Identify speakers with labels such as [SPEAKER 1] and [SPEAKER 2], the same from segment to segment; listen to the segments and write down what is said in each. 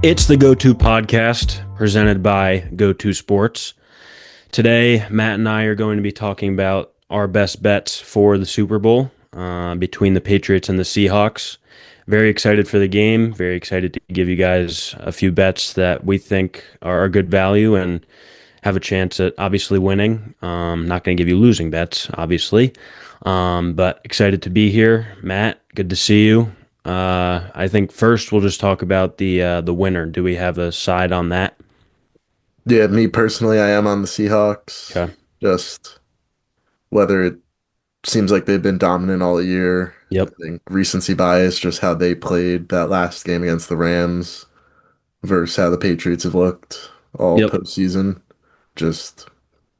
[SPEAKER 1] It's the Go-To podcast presented by Go-To Sports. Today, Matt and I are going to be talking about our best bets for the Super Bowl between the Patriots and the Seahawks. Very excited for the game. Very excited to give you guys a few bets that we think are a good value and have a chance at obviously winning. Not going to give you losing bets, obviously, but excited to be here. Matt, good to see you. I think first we'll just talk about the winner. Do we have a side on that?
[SPEAKER 2] Yeah, me personally, I am on the Seahawks.
[SPEAKER 1] Okay.
[SPEAKER 2] Just whether it seems like they've been dominant all year. I
[SPEAKER 1] Yep.
[SPEAKER 2] think recency bias, just how they played that last game against the Rams versus how the Patriots have looked all
[SPEAKER 1] Yep.
[SPEAKER 2] postseason. Just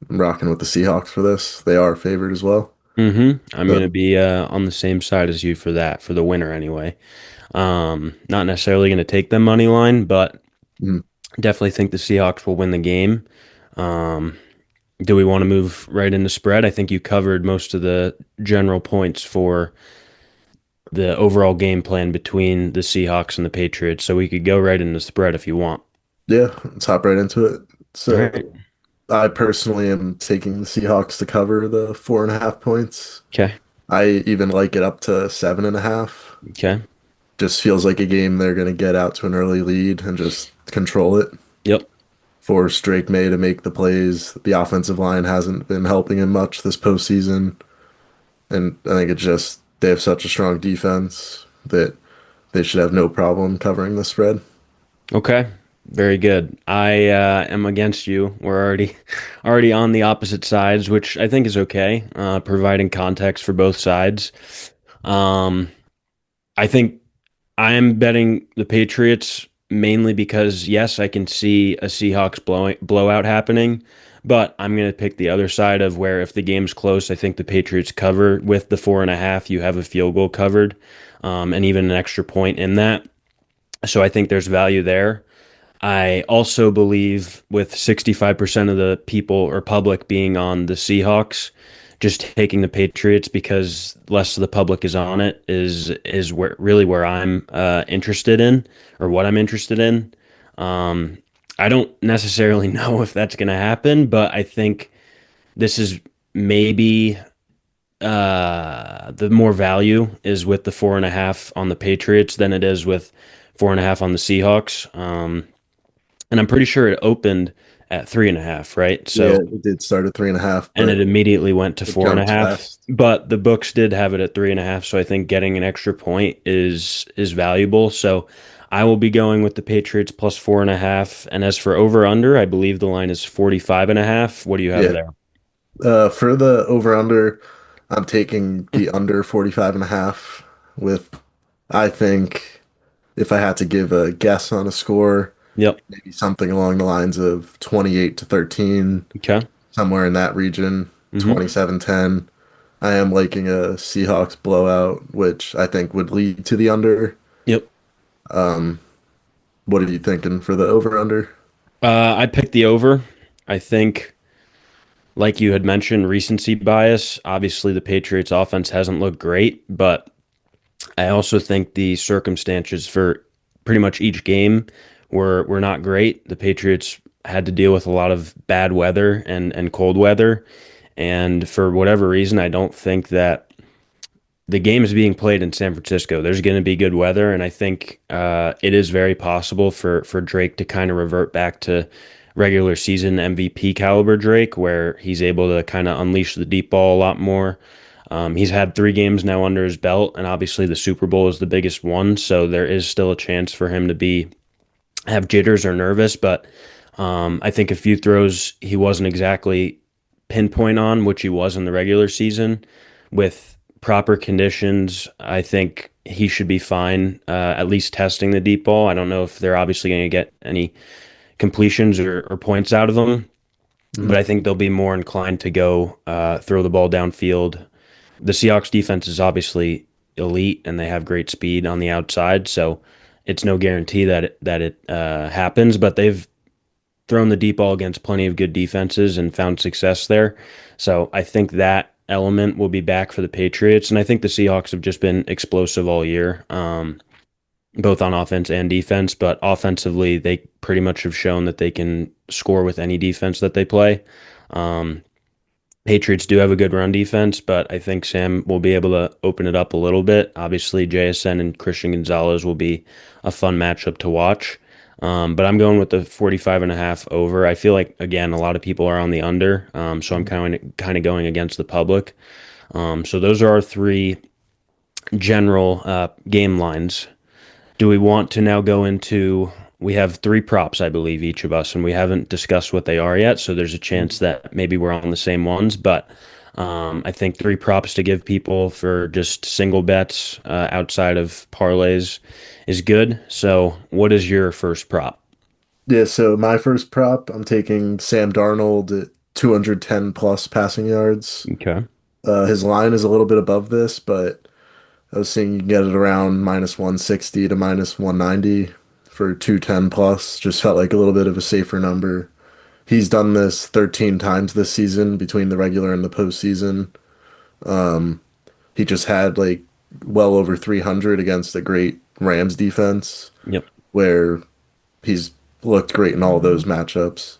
[SPEAKER 2] I'm rocking with the Seahawks for this. They are favored as well.
[SPEAKER 1] I'm
[SPEAKER 2] So,
[SPEAKER 1] gonna be on the same side as you for that, for the winner anyway. Not necessarily gonna take them money line, but
[SPEAKER 2] mm,
[SPEAKER 1] definitely think the Seahawks will win the game. Um, do we want to move right into spread? I think you covered most of the general points for the overall game plan between the Seahawks and the Patriots, so we could go right into spread if you want.
[SPEAKER 2] yeah, let's hop right into it.
[SPEAKER 1] All
[SPEAKER 2] So
[SPEAKER 1] right.
[SPEAKER 2] I personally am taking the Seahawks to cover the 4.5 points.
[SPEAKER 1] Okay.
[SPEAKER 2] I even like it up to 7.5.
[SPEAKER 1] Okay.
[SPEAKER 2] Just feels like a game they're going to get out to an early lead and just control it.
[SPEAKER 1] Yep.
[SPEAKER 2] Force Drake May to make the plays. The offensive line hasn't been helping him much this postseason. And I think it's just they have such a strong defense that they should have no problem covering the spread.
[SPEAKER 1] Okay, very good. I am against you. We're already already on the opposite sides, which I think is okay, providing context for both sides. Um, I think I am betting the Patriots mainly because yes, I can see a Seahawks blowout happening, but I'm going to pick the other side of where if the game's close, I think the Patriots cover with the 4.5. You have a field goal covered, and even an extra point in that. So I think there's value there. I also believe with 65% of the people or public being on the Seahawks, just taking the Patriots because less of the public is on it is where I'm interested in or what I'm interested in. Um, I don't necessarily know if that's going to happen, but I think this is maybe the more value is with the 4.5 on the Patriots than it is with 4.5 on the Seahawks. And I'm pretty sure it opened at 3.5, right?
[SPEAKER 2] Yeah,
[SPEAKER 1] So,
[SPEAKER 2] it did start at 3.5,
[SPEAKER 1] and
[SPEAKER 2] but
[SPEAKER 1] it immediately went to
[SPEAKER 2] it
[SPEAKER 1] four and a
[SPEAKER 2] jumped
[SPEAKER 1] half.
[SPEAKER 2] fast.
[SPEAKER 1] But the books did have it at 3.5, so I think getting an extra point is valuable. So, I will be going with the Patriots plus 4.5. And as for over under, I believe the line is 45.5. What do you have
[SPEAKER 2] Yeah.
[SPEAKER 1] there?
[SPEAKER 2] For the over under, I'm taking the under 45.5 with, I think, if I had to give a guess on a score,
[SPEAKER 1] Yep.
[SPEAKER 2] maybe something along the lines of 28-13,
[SPEAKER 1] Okay.
[SPEAKER 2] somewhere in that region,
[SPEAKER 1] Mm-hmm.
[SPEAKER 2] 27-10. I am liking a Seahawks blowout, which I think would lead to the under.
[SPEAKER 1] Yep.
[SPEAKER 2] What are you thinking for the over under?
[SPEAKER 1] I picked the over. I think, like you had mentioned, recency bias. Obviously, the Patriots' offense hasn't looked great, but I also think the circumstances for pretty much each game were not great. The Patriots had to deal with a lot of bad weather and cold weather, and for whatever reason, I don't think that the game is being played in San Francisco. There's going to be good weather, and I think it is very possible for Drake to kind of revert back to regular season MVP caliber Drake, where he's able to kind of unleash the deep ball a lot more. He's had 3 games now under his belt, and obviously the Super Bowl is the biggest one, so there is still a chance for him to be have jitters or nervous. But I think a few throws he wasn't exactly pinpoint on, which he was in the regular season. With proper conditions, I think he should be fine. At least testing the deep ball. I don't know if they're obviously going to get any completions or points out of them, but
[SPEAKER 2] Mhm.
[SPEAKER 1] I think they'll be more inclined to go throw the ball downfield. The Seahawks defense is obviously elite and they have great speed on the outside, so it's no guarantee that it happens. But they've thrown the deep ball against plenty of good defenses and found success there. So I think that element will be back for the Patriots, and I think the Seahawks have just been explosive all year. both on offense and defense. But offensively, they pretty much have shown that they can score with any defense that they play. Um, Patriots do have a good run defense, but I think Sam will be able to open it up a little bit. Obviously, JSN and Christian Gonzalez will be a fun matchup to watch. But I'm going with the 45.5 over. I feel like, again, a lot of people are on the under. So I'm kind of going against the public. So those are our three general game lines. Do we want to now go into? We have three props, I believe, each of us, and we haven't discussed what they are yet. So there's a chance that maybe we're on the same ones. But I think three props to give people for just single bets outside of parlays is good. So, what is your first prop?
[SPEAKER 2] Yeah, so my first prop, I'm taking Sam Darnold at 210 plus passing yards.
[SPEAKER 1] Okay.
[SPEAKER 2] His line is a little bit above this, but I was seeing you can get it around minus 160 to minus 190 for 210 plus. Just felt like a little bit of a safer number. He's done this 13 times this season between the regular and the postseason. He just had like well over 300 against a great Rams defense
[SPEAKER 1] Yep.
[SPEAKER 2] where he's looked great in all those matchups.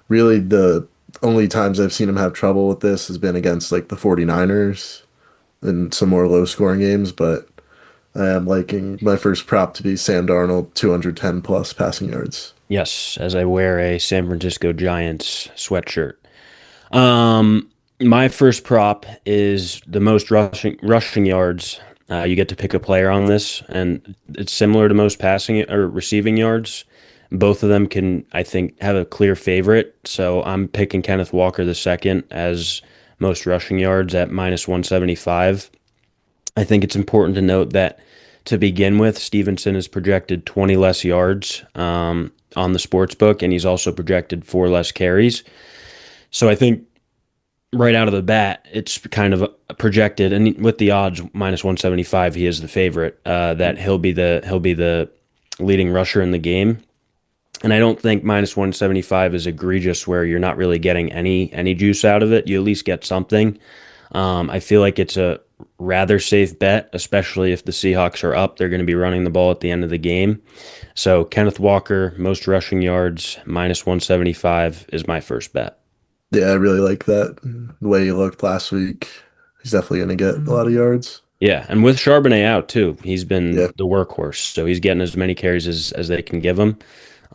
[SPEAKER 2] Really, the only times I've seen him have trouble with this has been against like the 49ers in some more low scoring games, but I am liking my first prop to be Sam Darnold, 210 plus passing yards.
[SPEAKER 1] Yes, as I wear a San Francisco Giants sweatshirt. My first prop is the most rushing yards. You get to pick a player on this, and it's similar to most passing or receiving yards. Both of them can, I think, have a clear favorite. So I'm picking Kenneth Walker the second as most rushing yards at minus 175. I think it's important to note that to begin with, Stevenson is projected 20 less yards on the sports book, and he's also projected four less carries. So I think right out of the bat, it's kind of projected, and with the odds minus 175, he is the favorite. That he'll be the leading rusher in the game. And I don't think minus 175 is egregious where you're not really getting any juice out of it. You at least get something. I feel like it's a rather safe bet, especially if the Seahawks are up. They're going to be running the ball at the end of the game. So Kenneth Walker, most rushing yards, minus 175 is my first bet.
[SPEAKER 2] Yeah, I really like that. The way he looked last week, he's definitely going to get a lot of yards.
[SPEAKER 1] Yeah, and with Charbonnet out too, he's
[SPEAKER 2] Yeah.
[SPEAKER 1] been the workhorse. So he's getting as many carries as they can give him.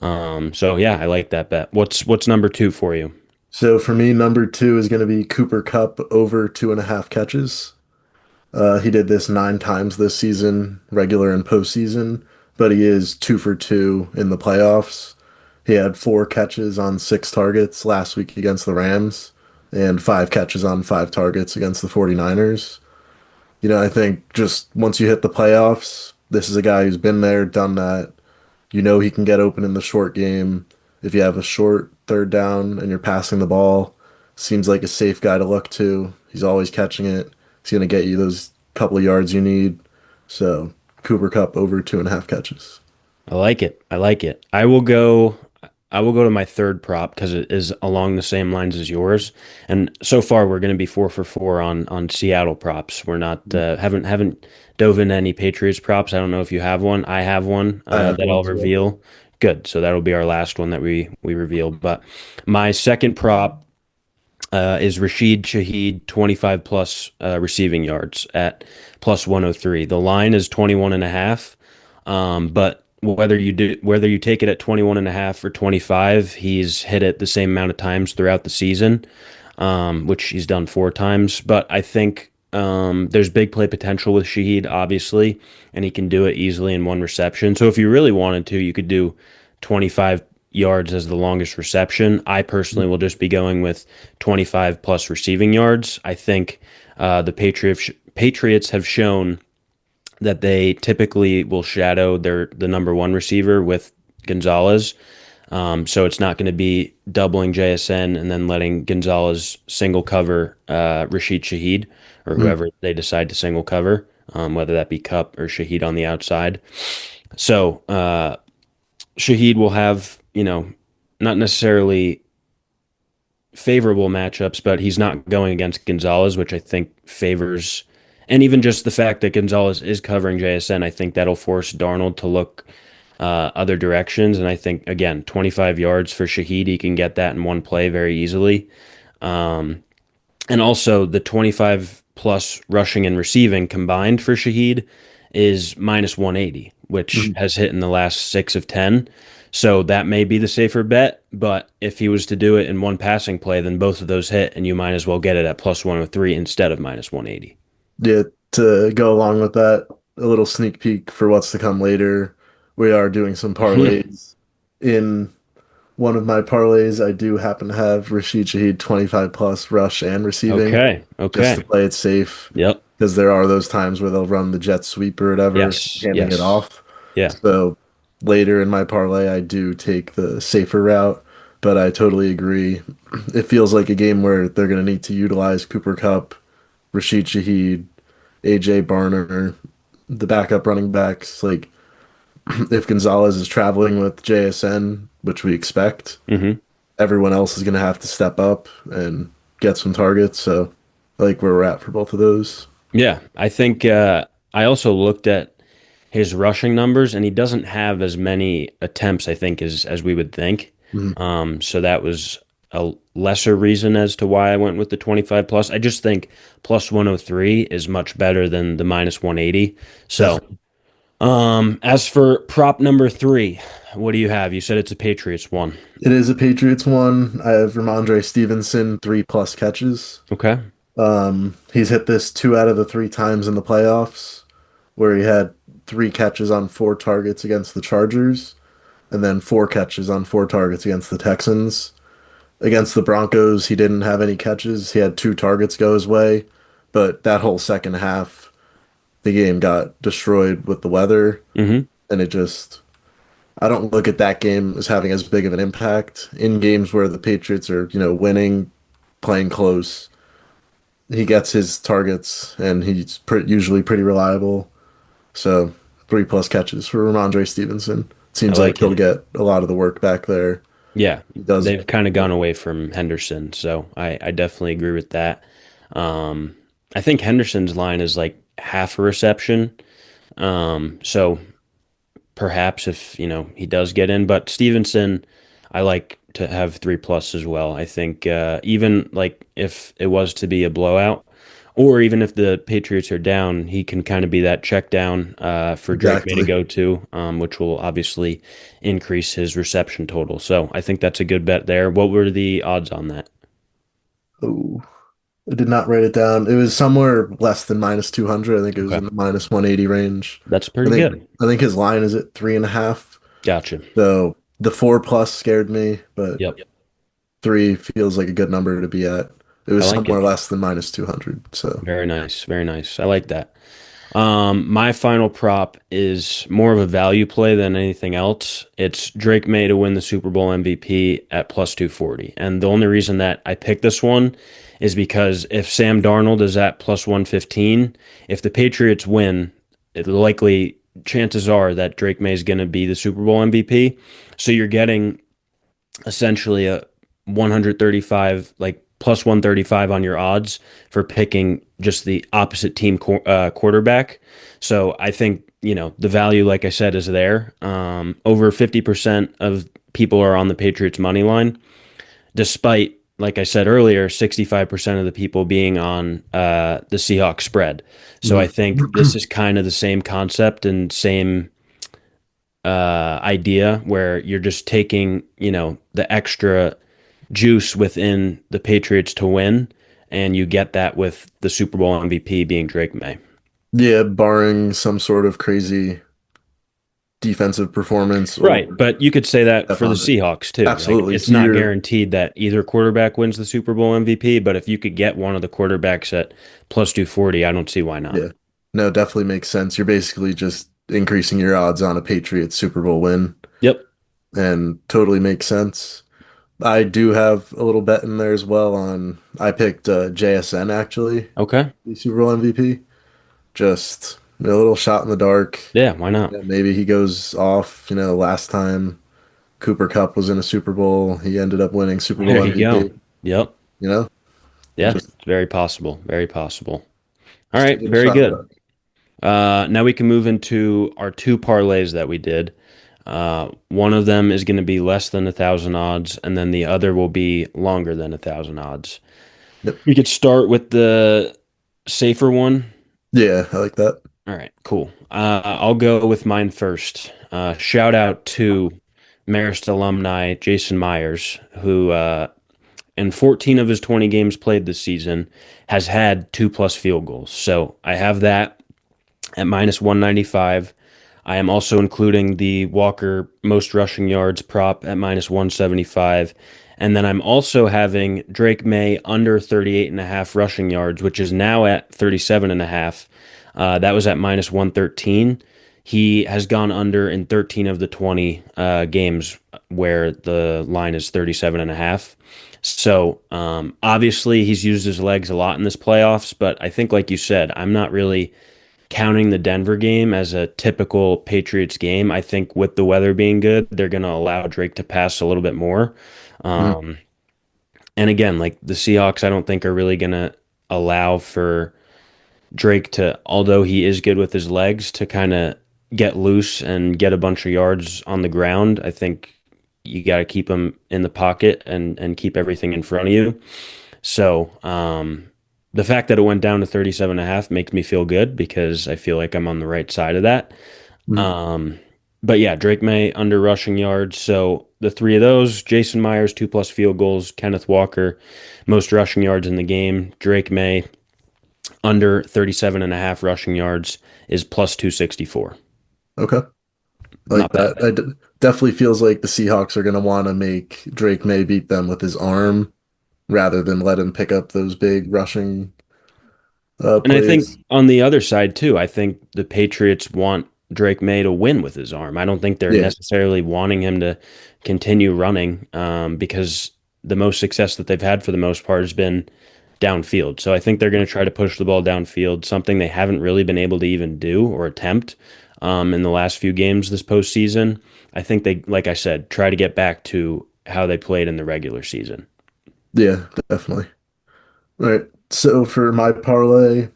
[SPEAKER 1] So yeah, I like that bet. What's number two for you?
[SPEAKER 2] So for me, number two is going to be Cooper Kupp over 2.5 catches. He did this 9 times this season, regular and postseason, but he is 2 for 2 in the playoffs. He had 4 catches on 6 targets last week against the Rams and 5 catches on 5 targets against the 49ers. I think just once you hit the playoffs, this is a guy who's been there, done that. He can get open in the short game. If you have a short third down and you're passing the ball, seems like a safe guy to look to. He's always catching it. He's going to get you those couple of yards you need. So Cooper Kupp over 2.5 catches.
[SPEAKER 1] I like it. I like it. I will go to my third prop because it is along the same lines as yours. And so far we're going to be 4 for 4 on Seattle props. We're not haven't dove into any Patriots props. I don't know if you have one. I have one
[SPEAKER 2] I have
[SPEAKER 1] that
[SPEAKER 2] one
[SPEAKER 1] I'll
[SPEAKER 2] as well.
[SPEAKER 1] reveal. Good. So that'll be our last one that we reveal. But my second prop is Rashid Shaheed 25 plus receiving yards at plus 103. The line is 21 and a half. But whether you take it at 21 and a half or 25, he's hit it the same amount of times throughout the season, which he's done 4 times. But I think there's big play potential with Shaheed, obviously, and he can do it easily in one reception. So if you really wanted to, you could do 25 yards as the longest reception. I personally will just be going with 25 plus receiving yards. I think the Patriots have shown that they typically will shadow the number one receiver with Gonzalez. So it's not going to be doubling JSN and then letting Gonzalez single cover Rashid Shaheed or
[SPEAKER 2] Hmm.
[SPEAKER 1] whoever they decide to single cover, whether that be Cup or Shaheed on the outside. So Shaheed will have, not necessarily favorable matchups, but he's not going against Gonzalez, which I think favors And even just the fact that Gonzalez is covering JSN, I think that'll force Darnold to look other directions. And I think, again, 25 yards for Shaheed, he can get that in one play very easily. Um, and also the 25 plus rushing and receiving combined for Shaheed is minus 180, which
[SPEAKER 2] Mhm.
[SPEAKER 1] has hit in the last 6 of 10. So that may be the safer bet. But if he was to do it in one passing play, then both of those hit, and you might as well get it at plus 103 instead of minus 180.
[SPEAKER 2] Yeah, to go along with that, a little sneak peek for what's to come later. We are doing some parlays. In one of my parlays, I do happen to have Rashid Shaheed 25 plus rush and receiving,
[SPEAKER 1] Okay.
[SPEAKER 2] just to
[SPEAKER 1] Okay.
[SPEAKER 2] play it safe,
[SPEAKER 1] Yep.
[SPEAKER 2] because there are those times where they'll run the jet sweep or whatever,
[SPEAKER 1] Yes.
[SPEAKER 2] handing it
[SPEAKER 1] Yes.
[SPEAKER 2] off.
[SPEAKER 1] Yeah.
[SPEAKER 2] So later in my parlay, I do take the safer route, but I totally agree. It feels like a game where they're going to need to utilize Cooper Kupp, Rashid Shaheed, AJ Barner, the backup running backs. Like if Gonzalez is traveling with JSN, which we expect,
[SPEAKER 1] Hmm.
[SPEAKER 2] everyone else is going to have to step up and get some targets. So I like where we're at for both of those.
[SPEAKER 1] Yeah. I think I also looked at his rushing numbers, and he doesn't have as many attempts, I think, as we would think.
[SPEAKER 2] Mhm.
[SPEAKER 1] So that was a lesser reason as to why I went with the 25 plus. I just think plus 103 is much better than the minus 180. So,
[SPEAKER 2] Definitely.
[SPEAKER 1] as for prop number three, what do you have? You said it's a Patriots one.
[SPEAKER 2] It is a Patriots one. I have Ramondre Stevenson, 3+ catches.
[SPEAKER 1] Okay.
[SPEAKER 2] He's hit this 2 out of the 3 times in the playoffs, where he had 3 catches on 4 targets against the Chargers, and then 4 catches on 4 targets against the Texans. Against the Broncos, he didn't have any catches. He had 2 targets go his way, but that whole second half, the game got destroyed with the weather,
[SPEAKER 1] Hmm.
[SPEAKER 2] and I don't look at that game as having as big of an impact. In games where the Patriots are, winning, playing close, he gets his targets, and he's usually pretty reliable. So 3+ catches for Ramondre Stevenson.
[SPEAKER 1] I
[SPEAKER 2] Seems like
[SPEAKER 1] like
[SPEAKER 2] he'll
[SPEAKER 1] it.
[SPEAKER 2] get a lot of the work back there.
[SPEAKER 1] Yeah,
[SPEAKER 2] He does.
[SPEAKER 1] they've kind of gone away from Henderson, so I definitely agree with that. Um, I think Henderson's line is like half a reception. So perhaps if, he does get in, but Stevenson, I like to have three plus as well. I think even like if it was to be a blowout, or even if the Patriots are down, he can kind of be that check down for Drake May to
[SPEAKER 2] Exactly.
[SPEAKER 1] go to, which will obviously increase his reception total. So I think that's a good bet there. What were the odds on that?
[SPEAKER 2] Oh, I did not write it down. It was somewhere less than minus 200. I think it was
[SPEAKER 1] Okay,
[SPEAKER 2] in the minus 180 range.
[SPEAKER 1] that's
[SPEAKER 2] I
[SPEAKER 1] pretty
[SPEAKER 2] think
[SPEAKER 1] good.
[SPEAKER 2] I think his line is at 3.5.
[SPEAKER 1] Gotcha.
[SPEAKER 2] So the 4+ scared me, but
[SPEAKER 1] Yep,
[SPEAKER 2] 3 feels like a good number to be at. It
[SPEAKER 1] I
[SPEAKER 2] was
[SPEAKER 1] like
[SPEAKER 2] somewhere
[SPEAKER 1] it.
[SPEAKER 2] less than minus 200. So
[SPEAKER 1] Very nice, very nice. I like that. My final prop is more of a value play than anything else. It's Drake May to win the Super Bowl MVP at plus 240. And the only reason that I picked this one is because if Sam Darnold is at plus 115, if the Patriots win, it likely chances are that Drake May is going to be the Super Bowl MVP. So you're getting essentially a 135, like plus 135 on your odds for picking just the opposite team quarterback. So I think, the value, like I said, is there. Over 50% of people are on the Patriots money line, despite, like I said earlier, 65% of the people being on the Seahawks spread. So I
[SPEAKER 2] mhm.
[SPEAKER 1] think this is kind of the same concept and same idea where you're just taking, the extra juice within the Patriots to win, and you get that with the Super Bowl MVP being Drake May.
[SPEAKER 2] Yeah, barring some sort of crazy defensive performance or
[SPEAKER 1] Right, but you could say that
[SPEAKER 2] step
[SPEAKER 1] for the
[SPEAKER 2] on it.
[SPEAKER 1] Seahawks too. Like
[SPEAKER 2] Absolutely.
[SPEAKER 1] it's not guaranteed that either quarterback wins the Super Bowl MVP, but if you could get one of the quarterbacks at plus 240, I don't see why not.
[SPEAKER 2] Yeah. No, definitely makes sense. You're basically just increasing your odds on a Patriots Super Bowl win,
[SPEAKER 1] Yep.
[SPEAKER 2] and totally makes sense. I do have a little bet in there as well on I picked JSN actually,
[SPEAKER 1] Okay.
[SPEAKER 2] the Super Bowl MVP. Just a little shot in the dark.
[SPEAKER 1] Yeah, why not?
[SPEAKER 2] Yeah, maybe he goes off, last time Cooper Cup was in a Super Bowl, he ended up winning Super Bowl
[SPEAKER 1] There you go.
[SPEAKER 2] MVP,
[SPEAKER 1] Yep.
[SPEAKER 2] you know?
[SPEAKER 1] Yeah,
[SPEAKER 2] Just
[SPEAKER 1] it's very possible. Very possible. All right,
[SPEAKER 2] Give it a
[SPEAKER 1] very
[SPEAKER 2] shot with
[SPEAKER 1] good.
[SPEAKER 2] that.
[SPEAKER 1] Now we can move into our two parlays that we did. One of them is going to be less than 1,000 odds, and then the other will be longer than 1,000 odds.
[SPEAKER 2] Yep.
[SPEAKER 1] We could start with the safer one.
[SPEAKER 2] Yeah, I like that.
[SPEAKER 1] All right, cool. I'll go with mine first. Shout out to Marist alumni Jason Myers, who in 14 of his 20 games played this season has had 2+ field goals. So I have that at minus 195. I am also including the Walker most rushing yards prop at minus 175. And then I'm also having Drake May under 38.5 rushing yards, which is now at 37.5. That was at minus 113. He has gone under in 13 of the 20 games where the line is 37.5. So obviously he's used his legs a lot in this playoffs, but I think, like you said, I'm not really counting the Denver game as a typical Patriots game. I think with the weather being good, they're going to allow Drake to pass a little bit more.
[SPEAKER 2] Mhm.
[SPEAKER 1] Um, and again, like the Seahawks, I don't think are really going to allow for Drake to, although he is good with his legs, to kind of get loose and get a bunch of yards on the ground. I think you got to keep him in the pocket and keep everything in front of you. So, the fact that it went down to 37.5 makes me feel good because I feel like I'm on the right side of that.
[SPEAKER 2] Mhm.
[SPEAKER 1] Um, but yeah, Drake May under rushing yards. So the three of those, Jason Myers, 2+ field goals, Kenneth Walker, most rushing yards in the game, Drake May under 37.5 rushing yards is plus 264.
[SPEAKER 2] Okay. I like
[SPEAKER 1] Not bad.
[SPEAKER 2] that. Definitely feels like the Seahawks are going to want to make Drake May beat them with his arm rather than let him pick up those big rushing
[SPEAKER 1] And I think
[SPEAKER 2] plays.
[SPEAKER 1] on the other side too, I think the Patriots want Drake May to win with his arm. I don't think they're
[SPEAKER 2] Yeah.
[SPEAKER 1] necessarily wanting him to continue running because the most success that they've had for the most part has been downfield. So I think they're going to try to push the ball downfield, something they haven't really been able to even do or attempt in the last few games this postseason. I think they, like I said, try to get back to how they played in the regular season.
[SPEAKER 2] Yeah, definitely. All right. So for my parlay,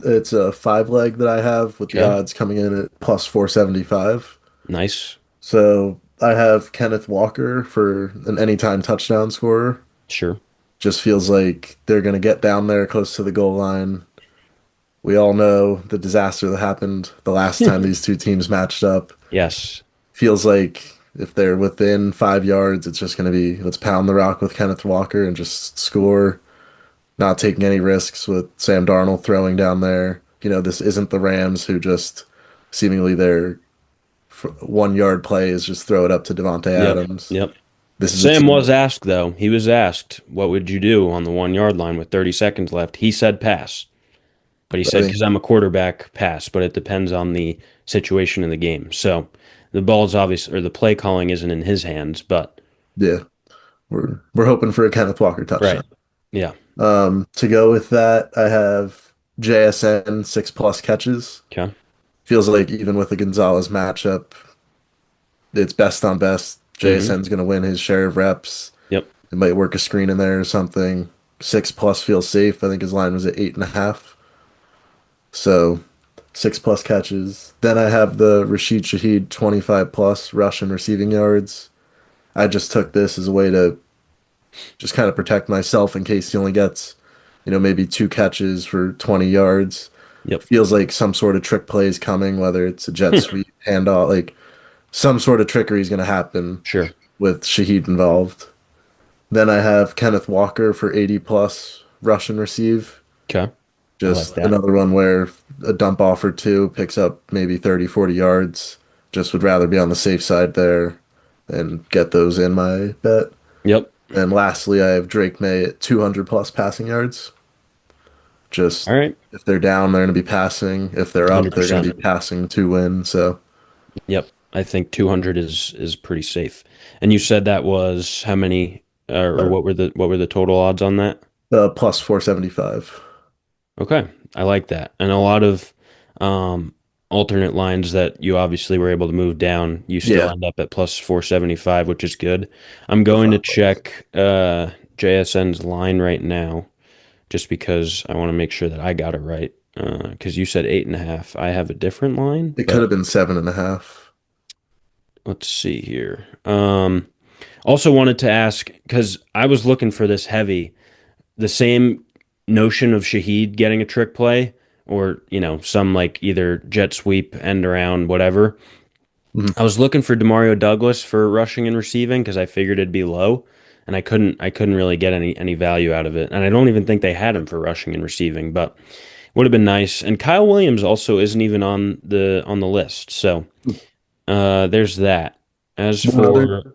[SPEAKER 2] it's a five leg that I have with the
[SPEAKER 1] Okay,
[SPEAKER 2] odds coming in at plus 475.
[SPEAKER 1] nice.
[SPEAKER 2] So I have Kenneth Walker for an anytime touchdown scorer.
[SPEAKER 1] Sure.
[SPEAKER 2] Just feels like they're going to get down there close to the goal line. We all know the disaster that happened the last time these two teams matched up.
[SPEAKER 1] Yes.
[SPEAKER 2] Feels like if they're within 5 yards, it's just going to be let's pound the rock with Kenneth Walker and just score, not taking any risks with Sam Darnold throwing down there. This isn't the Rams who just seemingly their 1 yard play is just throw it up to Devontae
[SPEAKER 1] Yep.
[SPEAKER 2] Adams.
[SPEAKER 1] Yep.
[SPEAKER 2] This is a
[SPEAKER 1] Sam
[SPEAKER 2] team.
[SPEAKER 1] was asked, though. He was asked, what would you do on the 1 yard line with 30 seconds left? He said pass. But he
[SPEAKER 2] I
[SPEAKER 1] said,
[SPEAKER 2] think,
[SPEAKER 1] because I'm a quarterback, pass. But it depends on the situation in the game. So the ball's obvious, or the play calling isn't in his hands, but
[SPEAKER 2] yeah, we're hoping for a Kenneth Walker touchdown.
[SPEAKER 1] right. Yeah.
[SPEAKER 2] To go with that, I have JSN 6+ catches.
[SPEAKER 1] Okay.
[SPEAKER 2] Feels like even with the Gonzalez matchup, it's best on best.
[SPEAKER 1] Mm-hmm.
[SPEAKER 2] JSN's going to win his share of reps.
[SPEAKER 1] Yep.
[SPEAKER 2] It might work a screen in there or something. 6+ feels safe. I think his line was at 8.5. So 6+ catches. Then I have the Rashid Shaheed 25+ rush and receiving yards. I just took this as a way to just kind of protect myself in case he only gets, maybe two catches for 20 yards.
[SPEAKER 1] Yep.
[SPEAKER 2] Feels like some sort of trick play is coming, whether it's a jet sweep, handoff, like some sort of trickery is going to happen
[SPEAKER 1] Sure.
[SPEAKER 2] with Shaheed involved. Then I have Kenneth Walker for 80+ rush and receive.
[SPEAKER 1] Okay. I like
[SPEAKER 2] Just
[SPEAKER 1] that.
[SPEAKER 2] another one where a dump off or two picks up maybe 30, 40 yards. Just would rather be on the safe side there and get those in my bet.
[SPEAKER 1] Yep.
[SPEAKER 2] And lastly, I have Drake May at 200+ passing yards. Just
[SPEAKER 1] All right.
[SPEAKER 2] if they're down, they're going to be passing. If they're up, they're going to
[SPEAKER 1] 100%.
[SPEAKER 2] be passing to win. So
[SPEAKER 1] Yep. I think 200 is pretty safe. And you said that was how many, or
[SPEAKER 2] uh,
[SPEAKER 1] what were the total odds on that?
[SPEAKER 2] plus 475.
[SPEAKER 1] Okay, I like that. And a lot of um, alternate lines that you obviously were able to move down, you still
[SPEAKER 2] Yeah,
[SPEAKER 1] end up at plus 475, which is good. I'm
[SPEAKER 2] for
[SPEAKER 1] going to
[SPEAKER 2] 5 bucks.
[SPEAKER 1] check JSN's line right now just because I want to make sure that I got it right. Because you said 8.5. I have a different line,
[SPEAKER 2] It could
[SPEAKER 1] but
[SPEAKER 2] have been 7.5.
[SPEAKER 1] let's see here. Also wanted to ask because I was looking for this heavy, the same notion of Shaheed getting a trick play or, some like either jet sweep, end around, whatever.
[SPEAKER 2] Mhm.
[SPEAKER 1] I was looking for Demario Douglas for rushing and receiving because I figured it'd be low, and I couldn't really get any value out of it. And I don't even think they had him for rushing and receiving, but would have been nice. And Kyle Williams also isn't even on the list. So there's that. As
[SPEAKER 2] One other
[SPEAKER 1] for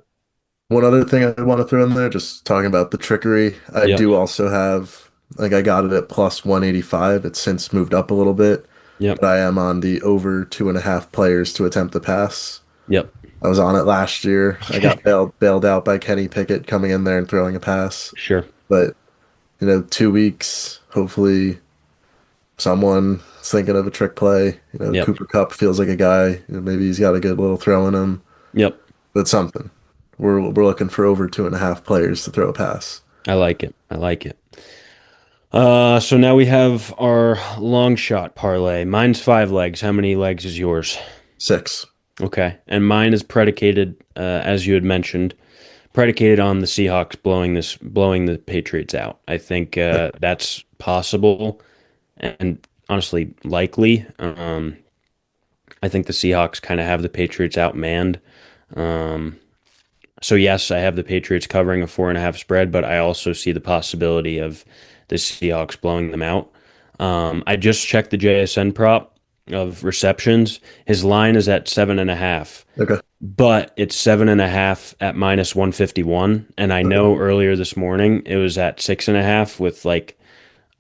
[SPEAKER 2] one other thing I want to throw in there, just talking about the trickery. I
[SPEAKER 1] Yep,
[SPEAKER 2] do also have, like, I got it at plus 185. It's since moved up a little bit,
[SPEAKER 1] yep,
[SPEAKER 2] but I am on the over 2.5 players to attempt the pass.
[SPEAKER 1] yep.
[SPEAKER 2] I was on it last year. I got bailed out by Kenny Pickett coming in there and throwing a pass.
[SPEAKER 1] Sure.
[SPEAKER 2] But 2 weeks, hopefully someone's thinking of a trick play.
[SPEAKER 1] Yep,
[SPEAKER 2] Cooper Kupp feels like a guy. Maybe he's got a good little throw in him,
[SPEAKER 1] yep.
[SPEAKER 2] but something. We're looking for over 2.5 players to throw a pass.
[SPEAKER 1] I like it. I like it. So now we have our long shot parlay. Mine's 5 legs. How many legs is yours?
[SPEAKER 2] 6.
[SPEAKER 1] Okay. And mine is predicated, as you had mentioned, predicated on the Seahawks blowing the Patriots out. I think that's possible and honestly likely. I think the Seahawks kind of have the Patriots outmanned. Um, so yes, I have the Patriots covering a 4.5 spread, but I also see the possibility of the Seahawks blowing them out. I just checked the JSN prop of receptions. His line is at 7.5,
[SPEAKER 2] Okay.
[SPEAKER 1] but it's 7.5 at minus 151. And I
[SPEAKER 2] Okay.
[SPEAKER 1] know earlier this morning it was at 6.5 with like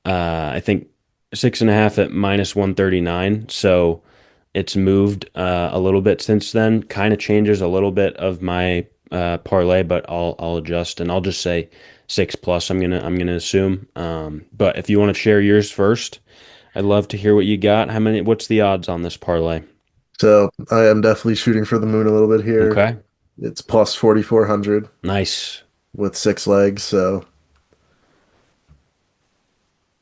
[SPEAKER 1] I think 6.5 at minus 139. So it's moved a little bit since then. Kind of changes a little bit of my parlay, but I'll adjust and I'll just say 6 plus. I'm gonna assume. But if you want to share yours first, I'd love to hear what you got. How many? What's the odds on this parlay?
[SPEAKER 2] So I am definitely shooting for the moon a little bit here.
[SPEAKER 1] Okay,
[SPEAKER 2] It's plus 4,400
[SPEAKER 1] nice.
[SPEAKER 2] with 6 legs, so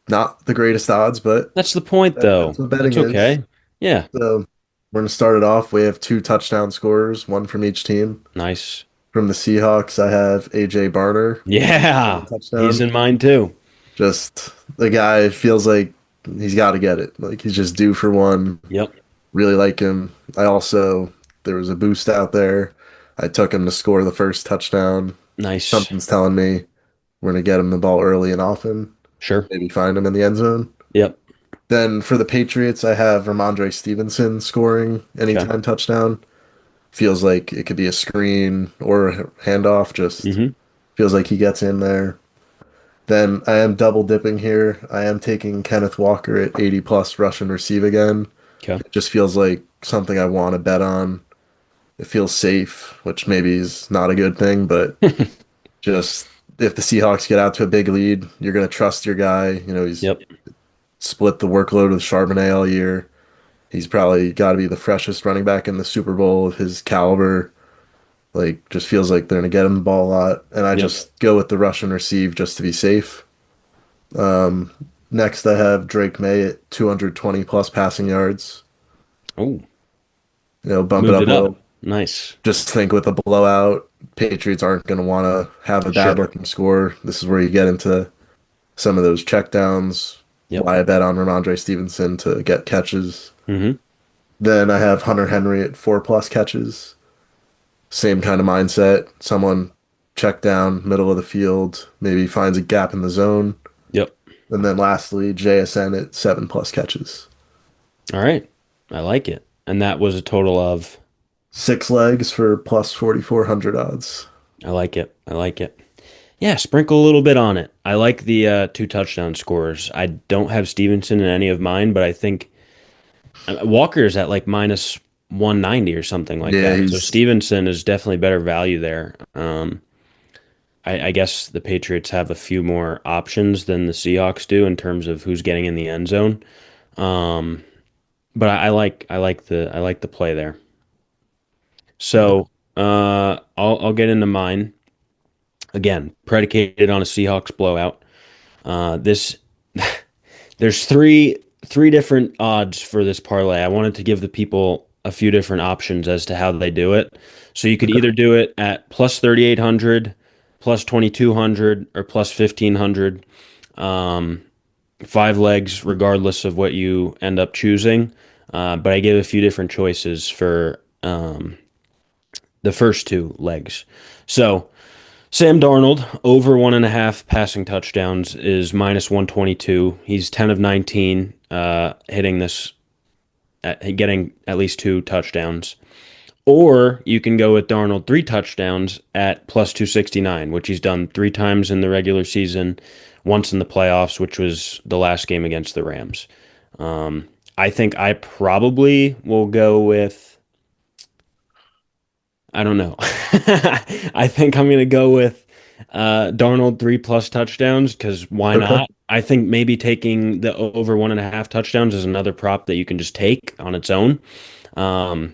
[SPEAKER 2] not the greatest odds, but
[SPEAKER 1] That's the point,
[SPEAKER 2] that's
[SPEAKER 1] though.
[SPEAKER 2] what
[SPEAKER 1] That's
[SPEAKER 2] betting is.
[SPEAKER 1] okay. Yeah,
[SPEAKER 2] So we're gonna start it off. We have two touchdown scorers, one from each team.
[SPEAKER 1] nice.
[SPEAKER 2] From the Seahawks, I have AJ Barner for a
[SPEAKER 1] Yeah, he's
[SPEAKER 2] touchdown.
[SPEAKER 1] in mine too.
[SPEAKER 2] Just the guy feels like he's got to get it. Like he's just due for one.
[SPEAKER 1] Yep,
[SPEAKER 2] Really like him. There was a boost out there. I took him to score the first touchdown.
[SPEAKER 1] nice.
[SPEAKER 2] Something's telling me we're gonna get him the ball early and often.
[SPEAKER 1] Sure.
[SPEAKER 2] Maybe find him in the end zone.
[SPEAKER 1] Yep.
[SPEAKER 2] Then for the Patriots, I have Ramondre Stevenson scoring
[SPEAKER 1] Okay.
[SPEAKER 2] anytime touchdown. Feels like it could be a screen or a handoff. Just
[SPEAKER 1] Mm-hmm.
[SPEAKER 2] feels like he gets in there. Then I am double dipping here. I am taking Kenneth Walker at 80 plus rush and receive again.
[SPEAKER 1] Okay.
[SPEAKER 2] It just feels like something I want to bet on. It feels safe, which maybe is not a good thing, but just if the Seahawks get out to a big lead, you're going to trust your guy. He's
[SPEAKER 1] Yep.
[SPEAKER 2] split the workload with Charbonnet all year. He's probably got to be the freshest running back in the Super Bowl of his caliber. Like, just feels like they're going to get him the ball a lot. And I
[SPEAKER 1] Yep.
[SPEAKER 2] just go with the rush and receive just to be safe. Next, I have Drake May at 220 plus passing yards.
[SPEAKER 1] Oh,
[SPEAKER 2] Bump it
[SPEAKER 1] moved
[SPEAKER 2] up
[SPEAKER 1] it
[SPEAKER 2] a
[SPEAKER 1] up.
[SPEAKER 2] little.
[SPEAKER 1] Nice.
[SPEAKER 2] Just think with a blowout, Patriots aren't going to want to have a bad
[SPEAKER 1] Sure.
[SPEAKER 2] looking score. This is where you get into some of those checkdowns.
[SPEAKER 1] Yep.
[SPEAKER 2] Why I bet on Ramondre Stevenson to get catches.
[SPEAKER 1] Mm-hmm.
[SPEAKER 2] Then I have Hunter Henry at 4 plus catches. Same kind of mindset. Someone check down, middle of the field, maybe finds a gap in the zone.
[SPEAKER 1] Yep.
[SPEAKER 2] And then lastly, JSN at 7 plus catches.
[SPEAKER 1] All right. I like it. And that was a total of
[SPEAKER 2] 6 legs for plus 4,400 odds.
[SPEAKER 1] I like it. I like it. Yeah, sprinkle a little bit on it. I like the two touchdown scorers. I don't have Stevenson in any of mine, but I think Walker's at like minus 190 or something like
[SPEAKER 2] Yeah,
[SPEAKER 1] that. So
[SPEAKER 2] he's
[SPEAKER 1] Stevenson is definitely better value there. I guess the Patriots have a few more options than the Seahawks do in terms of who's getting in the end zone. Um, but I like the play there. So I'll get into mine again, predicated on a Seahawks blowout. This there's three different odds for this parlay. I wanted to give the people a few different options as to how they do it. So you could
[SPEAKER 2] Okay.
[SPEAKER 1] either do it at plus 3,800, plus 2,200, or plus 1,500. Um, five legs, regardless of what you end up choosing. But I gave a few different choices for the first two legs. So Sam Darnold, over 1.5 passing touchdowns is minus 122. He's 10 of 19, hitting this, getting at least two touchdowns. Or you can go with Darnold, three touchdowns at plus 269, which he's done three times in the regular season, once in the playoffs, which was the last game against the Rams. I think I probably will go with, I don't know. I think I'm going to go with Darnold three plus touchdowns because why
[SPEAKER 2] Okay.
[SPEAKER 1] not? I think maybe taking the over 1.5 touchdowns is another prop that you can just take on its own. Um,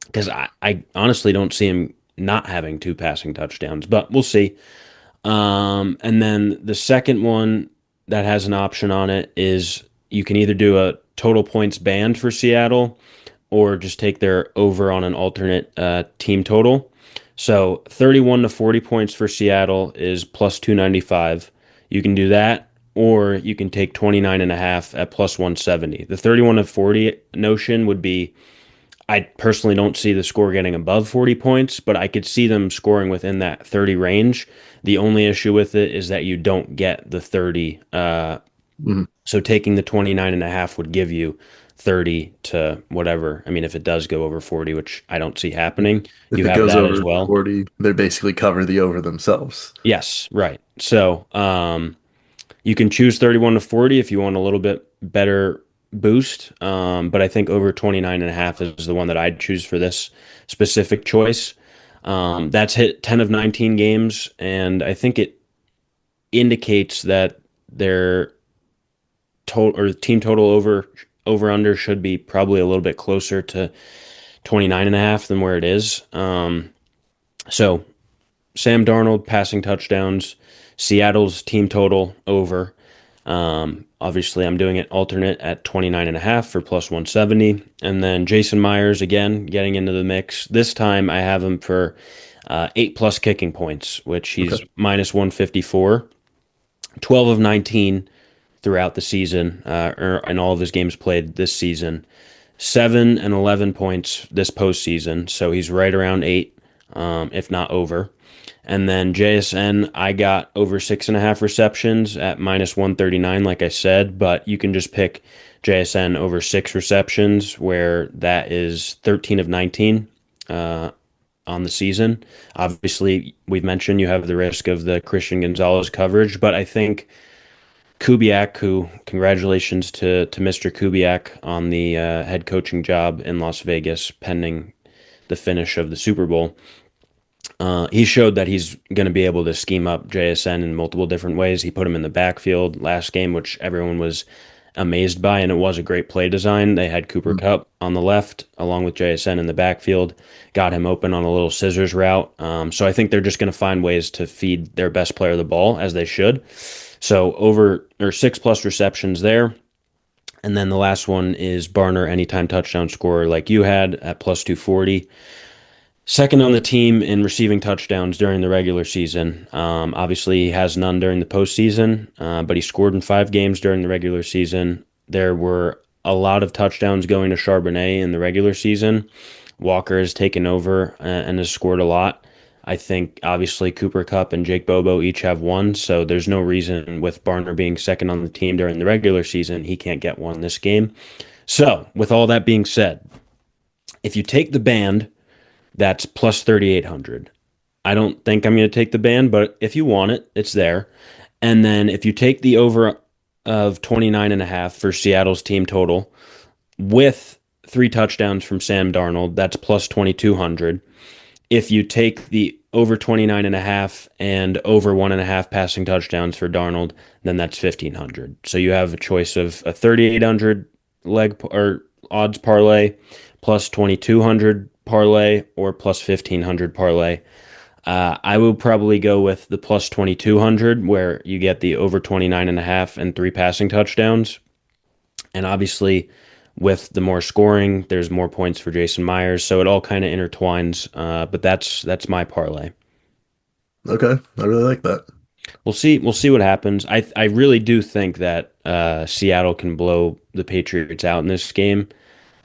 [SPEAKER 1] because I honestly don't see him not having two passing touchdowns, but we'll see. And then the second one that has an option on it is you can either do a total points banned for Seattle or just take their over on an alternate team total. So 31 to 40 points for Seattle is plus 295. You can do that, or you can take 29 and a half at plus 170. The 31 to 40 notion would be I personally don't see the score getting above 40 points, but I could see them scoring within that 30 range. The only issue with it is that you don't get the 30.
[SPEAKER 2] Mhm.
[SPEAKER 1] So taking the 29 and a half would give you 30 to whatever. I mean, if it does go over 40, which I don't see happening,
[SPEAKER 2] If
[SPEAKER 1] you
[SPEAKER 2] it
[SPEAKER 1] have
[SPEAKER 2] goes
[SPEAKER 1] that as
[SPEAKER 2] over
[SPEAKER 1] well.
[SPEAKER 2] 40, they basically cover the over themselves.
[SPEAKER 1] Yes, right. So, you can choose 31 to 40 if you want a little bit better boost. But I think over 29 and a half is the one that I'd choose for this specific choice. That's hit 10 of 19 games, and I think it indicates that their total or team total over under should be probably a little bit closer to 29 and a half than where it is. So Sam Darnold passing touchdowns, Seattle's team total over. Obviously, I'm doing it alternate at 29 and a half for plus 170. And then Jason Myers again getting into the mix. This time I have him for 8 plus kicking points, which
[SPEAKER 2] Okay.
[SPEAKER 1] he's minus 154. 12 of 19 throughout the season, in all of his games played this season. 7 and 11 points this postseason. So he's right around 8, if not over. And then JSN, I got over 6.5 receptions at minus 139, like I said, but you can just pick JSN over 6 receptions, where that is 13 of 19 uh, on the season. Obviously, we've mentioned you have the risk of the Christian Gonzalez coverage, but I think Kubiak, who congratulations to Mr. Kubiak on the head coaching job in Las Vegas pending the finish of the Super Bowl. He showed that he's going to be able to scheme up JSN in multiple different ways. He put him in the backfield last game, which everyone was amazed by, and it was a great play design. They had Cooper
[SPEAKER 2] Mhm.
[SPEAKER 1] Kupp on the left, along with JSN in the backfield, got him open on a little scissors route. So I think they're just going to find ways to feed their best player the ball, as they should. So over or 6 plus receptions there. And then the last one is Barner anytime touchdown scorer like you had at plus 240. Second on the team in receiving touchdowns during the regular season. Obviously, he has none during the postseason, but he scored in 5 games during the regular season. There were a lot of touchdowns going to Charbonnet in the regular season. Walker has taken over and has scored a lot. I think obviously Cooper Kupp and Jake Bobo each have one, so there's no reason with Barner being second on the team during the regular season he can't get one this game. So, with all that being said, if you take the band, that's plus 3,800. I don't think I'm going to take the band, but if you want it, it's there. And then if you take the over of 29 and a half for Seattle's team total with three touchdowns from Sam Darnold, that's plus 2,200. If you take the over 29 and a half and over 1.5 passing touchdowns for Darnold, then that's 1,500. So you have a choice of a 3,800 leg or odds parlay plus 2,200 parlay or plus 1,500 parlay. I will probably go with the plus 2,200 where you get the over 29 and a half and three passing touchdowns. And obviously, with the more scoring, there's more points for Jason Myers. So it all kind of intertwines. But that's my parlay.
[SPEAKER 2] Okay, I really like that.
[SPEAKER 1] We'll see. We'll see what happens. I really do think that Seattle can blow the Patriots out in this game.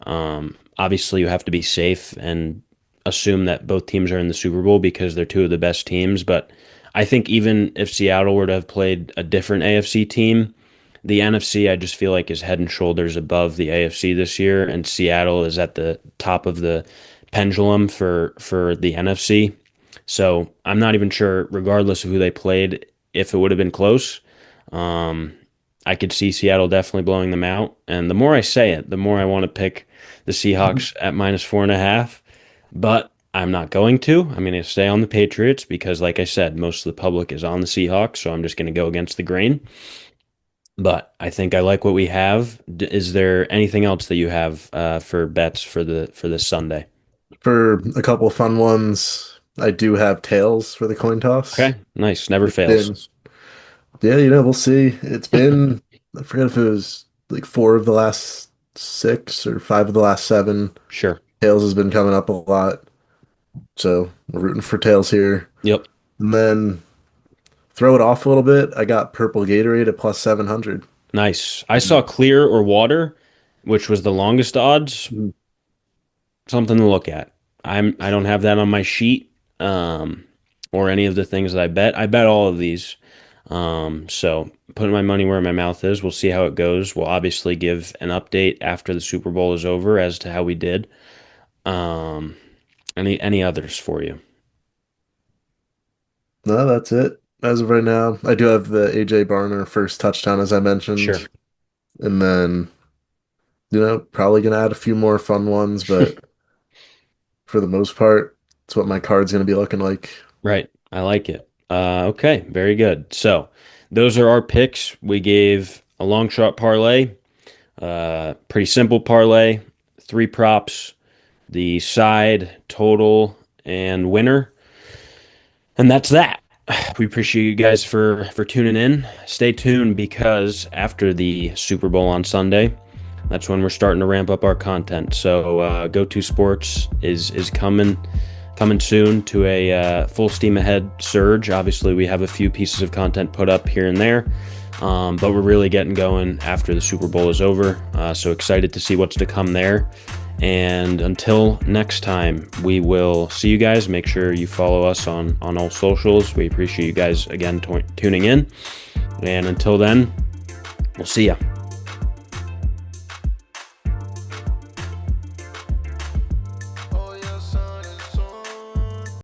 [SPEAKER 1] Obviously, you have to be safe and assume that both teams are in the Super Bowl because they're two of the best teams. But I think even if Seattle were to have played a different AFC team, the NFC I just feel like is head and shoulders above the AFC this year, and Seattle is at the top of the pendulum for the NFC. So I'm not even sure, regardless of who they played, if it would have been close. Um, I could see Seattle definitely blowing them out. And the more I say it, the more I want to pick the Seahawks at -4.5. But I'm not going to. I'm going to stay on the Patriots because, like I said, most of the public is on the Seahawks. So I'm just going to go against the grain. But I think I like what we have. Is there anything else that you have for bets for this Sunday?
[SPEAKER 2] For a couple of fun ones, I do have tails for the coin toss.
[SPEAKER 1] Okay, nice. Never
[SPEAKER 2] It's
[SPEAKER 1] fails.
[SPEAKER 2] been, yeah, we'll see. It's been, I forget if it was like four of the last six or five of the last seven.
[SPEAKER 1] Sure.
[SPEAKER 2] Tails has been coming up a lot. So we're rooting for tails here.
[SPEAKER 1] Yep.
[SPEAKER 2] And then throw it off a little bit. I got purple Gatorade at plus 700.
[SPEAKER 1] Nice. I saw clear or water, which was the longest odds.
[SPEAKER 2] Mm.
[SPEAKER 1] Something to look at. I don't have that on my sheet, um, or any of the things that I bet. I bet all of these. So putting my money where my mouth is. We'll see how it goes. We'll obviously give an update after the Super Bowl is over as to how we did. Um, any others for you?
[SPEAKER 2] No, that's it. As of right now, I do have the AJ Barner first touchdown, as I
[SPEAKER 1] Sure.
[SPEAKER 2] mentioned. And then, probably gonna add a few more fun ones, but for the most part, it's what my card's gonna be looking like.
[SPEAKER 1] Right. I like it. Okay, very good. So those are our picks. We gave a long shot parlay, pretty simple parlay, three props, the side, total, and winner. And that's that. We appreciate you guys for tuning in. Stay tuned because after the Super Bowl on Sunday, that's when we're starting to ramp up our content. So Go To Sports is coming soon to a full steam ahead surge. Obviously, we have a few pieces of content put up here and there, but we're really getting going after the Super Bowl is over. So excited to see what's to come there. And until next time, we will see you guys. Make sure you follow us on all socials. We appreciate you guys again tuning in. And until then, we'll see ya.